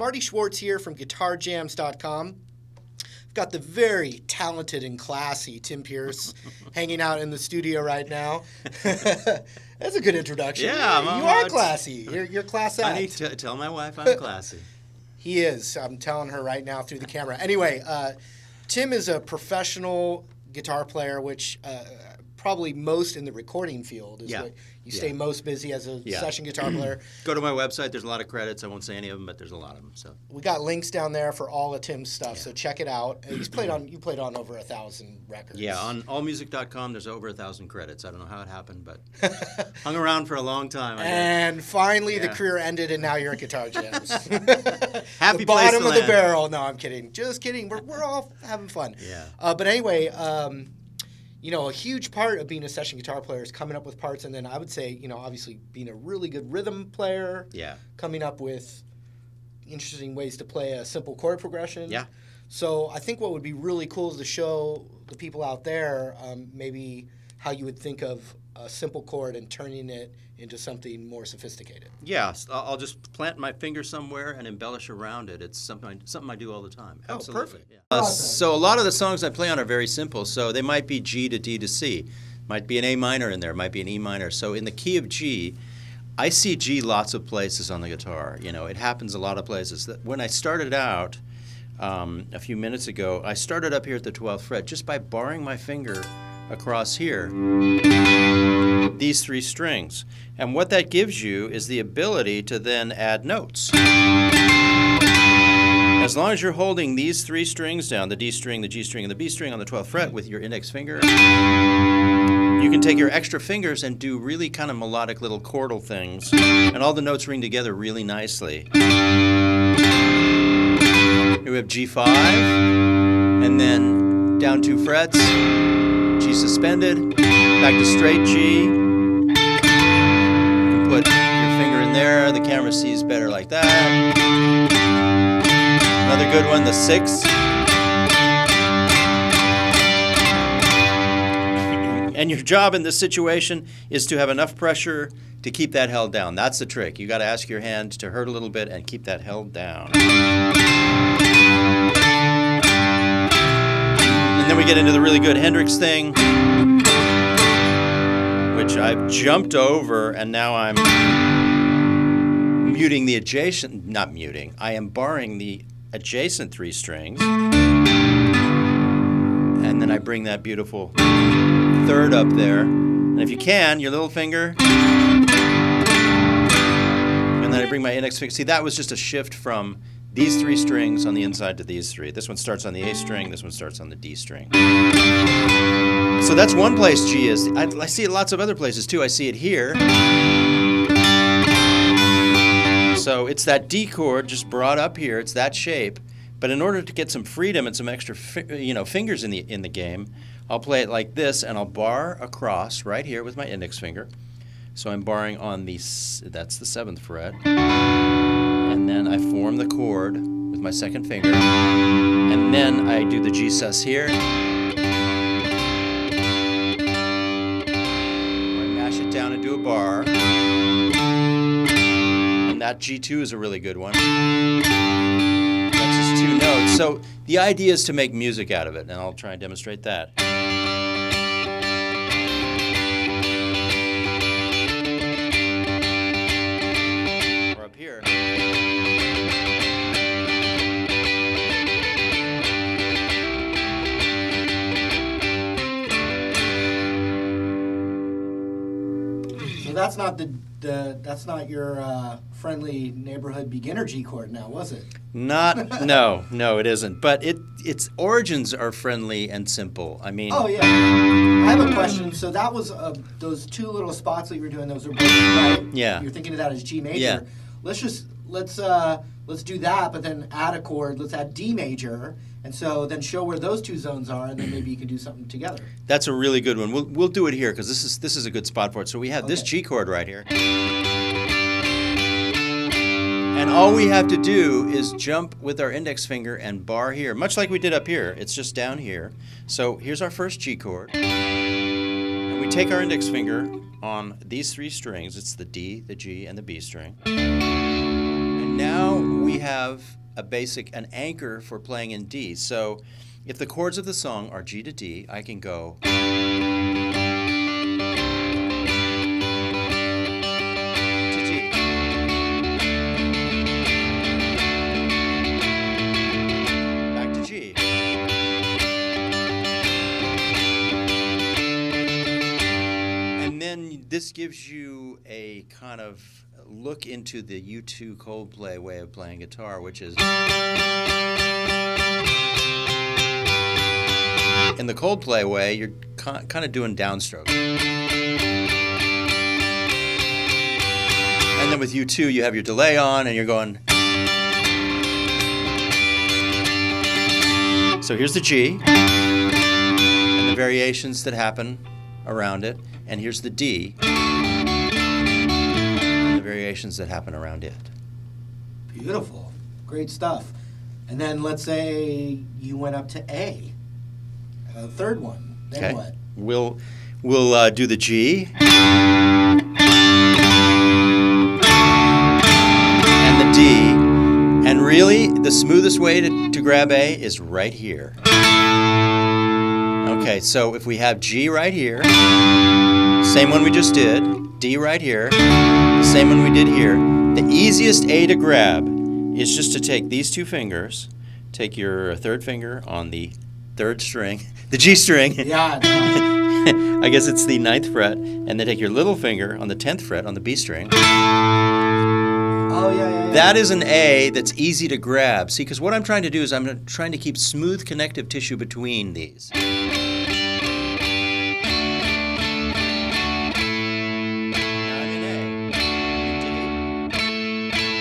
Marty Schwartz here from guitarjams.com. I've got the very talented and classy Tim Pierce hanging out in the studio right now. That's a good introduction. Yeah, you are classy. You're class act. I need to tell my wife I'm classy. He is. I'm telling her right now through the camera. Anyway, Tim is a professional guitar player, which probably most in the recording field is what you stay most busy as a session guitar player. Go to my website. There's a lot of credits. I won't say any of them, but there's a lot of them. So we got links down there for all of Tim's stuff. So check it out. You played on over 1,000 records. Yeah, on allmusic.com there's over 1,000 credits. I don't know how it happened, but hung around for a long time. And finally, the career ended, and now you're at Guitar Jams. Happy the place bottom to of land. the barrel. No, I'm kidding. Just kidding. We're all having fun. Yeah. But anyway. A huge part of being a session guitar player is coming up with parts, and then I would say, obviously being a really good rhythm player. Yeah. Coming up with interesting ways to play a simple chord progression. Yeah. So I think what would be really cool is to show the people out there maybe how you would think of a simple chord and turning it into something more sophisticated. Yeah, I'll just plant my finger somewhere and embellish around it. It's something I do all the time. Absolutely. Oh, perfect. Yeah. So a lot of the songs I play on are very simple. So they might be G to D to C. Might be an A minor in there. Might be an E minor. So in the key of G, I see G lots of places on the guitar. It happens a lot of places. When I started out a few minutes ago, I started up here at the 12th fret just by barring my finger across here, these three strings. And what that gives you is the ability to then add notes. As long as you're holding these three strings down, the D string, the G string, and the B string on the 12th fret with your index finger, you can take your extra fingers and do really kind of melodic little chordal things, and all the notes ring together really nicely. Here we have G5, and then down 2 frets, G suspended, back to straight G. You can put your finger in there, the camera sees better like that. Another good one, the 6. And your job in this situation is to have enough pressure to keep that held down. That's the trick. You got to ask your hand to hurt a little bit and keep that held down. And then we get into the really good Hendrix thing, which I've jumped over, and now I'm muting the adjacent, not muting, I am barring the adjacent 3 strings, and then I bring that beautiful 3rd up there, and if you can, your little finger, and then I bring my index finger. See, that was just a shift from these 3 strings on the inside to these 3. This one starts on the A string, this one starts on the D string. So that's one place G is. I see it lots of other places too. I see it here. So it's that D chord just brought up here. It's that shape. But in order to get some freedom and some extra fingers in the game, I'll play it like this, and I'll bar across right here with my index finger. So I'm barring on that's the 7th fret. And then I form the chord with my 2nd finger. And then I do the G sus here. Or I mash it down and do a bar. And that G2 is a really good one. That's just 2 notes. So the idea is to make music out of it, and I'll try and demonstrate that. Or up here. So that's not your friendly neighborhood beginner G chord now, was it? No, it isn't. But its origins are friendly and simple. I mean. Oh yeah. I have a question. So that was those 2 little spots that you were doing. Those are both right. Yeah. You're thinking of that as G major. Yeah. Let's do that, but then add a chord. Let's add D major, and so then show where those 2 zones are, and then maybe you can do something together. That's a really good one. We'll do it here because this is a good spot for it. So we have this G chord right here. And all we have to do is jump with our index finger and bar here, much like we did up here. It's just down here. So here's our first G chord. And we take our index finger on these 3 strings. It's the D, the G, and the B string. And Now we have an anchor for playing in D. So if the chords of the song are G to D, I can go to D. Back to G. And then this gives you a kind of look into the U2 Coldplay way of playing guitar, which is in the Coldplay way, you're kind of doing downstroke. And then with U2, you have your delay on, and you're going. So here's the G, and the variations that happen around it, and here's the D, and the variations that happen around it. Beautiful. Great stuff. And then let's say you went up to A. Third one. Then Okay. what? We'll do the G and the D, and really the smoothest way to grab A is right here. Okay, so if we have G right here, same one we just did, D right here, the same one we did here, the easiest A to grab is just to take these two fingers, take your third finger on the third string, the G string. Yeah. I guess it's the 9th fret, and then take your little finger on the 10th fret on the B string. Oh, yeah. That is an A that's easy to grab. See, because what I'm trying to do is I'm trying to keep smooth connective tissue between these. I'm in A.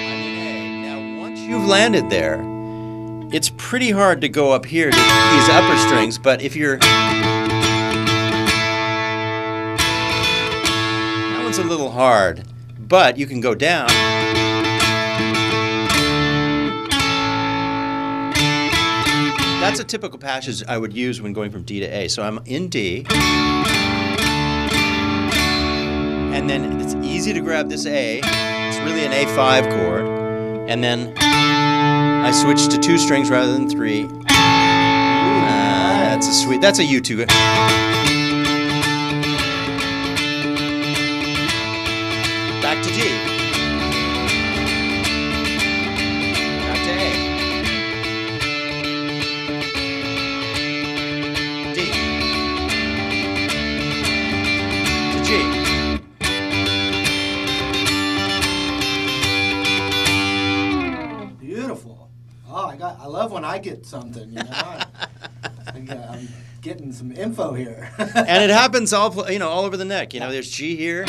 I'm in A. Now, once you've landed there, it's pretty hard to go up here to these upper strings, but if you're... That one's a little hard, but you can go down. That's a typical passage I would use when going from D to A. So I'm in D, and then it's easy to grab this A. It's really an A5 chord, and then I switch to 2 strings rather than 3. That's a sweet. That's a U2. Back to G. Back to A. D. To G. Beautiful. Oh, I love when I get something, you know. I'm getting some info here. And it happens all over the neck. You know, there's G here,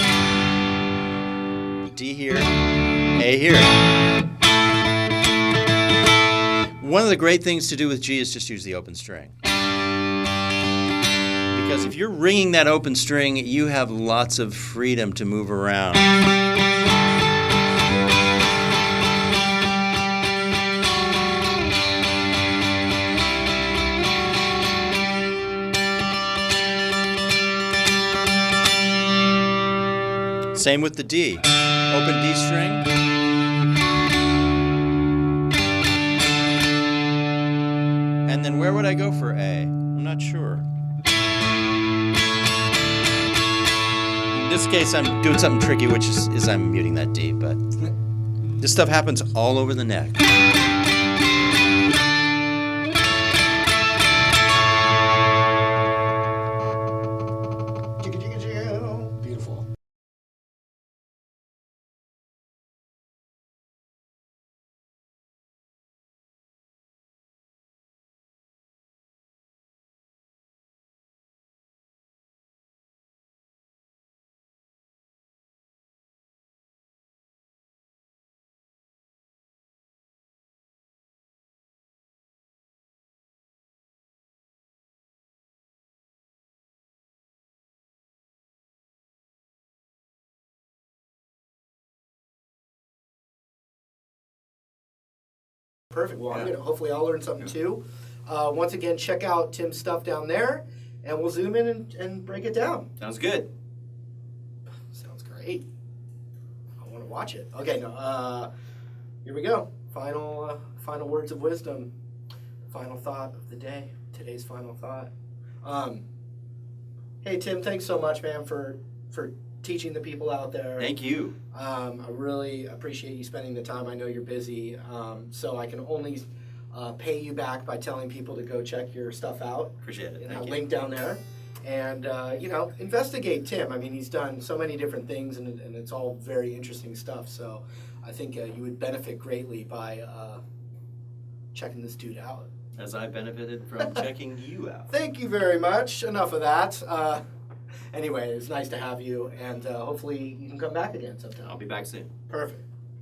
D here, A here. One of the great things to do with G is just use the open string. Because if you're ringing that open string, you have lots of freedom to move around. Same with the D. Open D string. And then where would I go for A? I'm not sure. In this case, I'm doing something tricky, which is I'm muting that D, but this stuff happens all over the neck. Beautiful. Perfect. Well, hopefully I'll learn something too. Once again, check out Tim's stuff down there, and we'll zoom in and break it down. Sounds good. Sounds great. I want to watch it. Okay, no. Here we go. Final words of wisdom. Final thought of the day. Today's final thought. Hey Tim, thanks so much, man, for teaching the people out there. Thank you. I really appreciate you spending the time. I know you're busy, so I can only pay you back by telling people to go check your stuff out. Appreciate it. And Thank I'll you. link down there. And, investigate Tim. I mean, he's done so many different things, and it's all very interesting stuff. So I think you would benefit greatly by checking this dude out. As I benefited from checking you out. Thank you very much. Enough of that. Anyway, it was nice to have you, and hopefully you can come back again sometime. I'll be back soon. Perfect.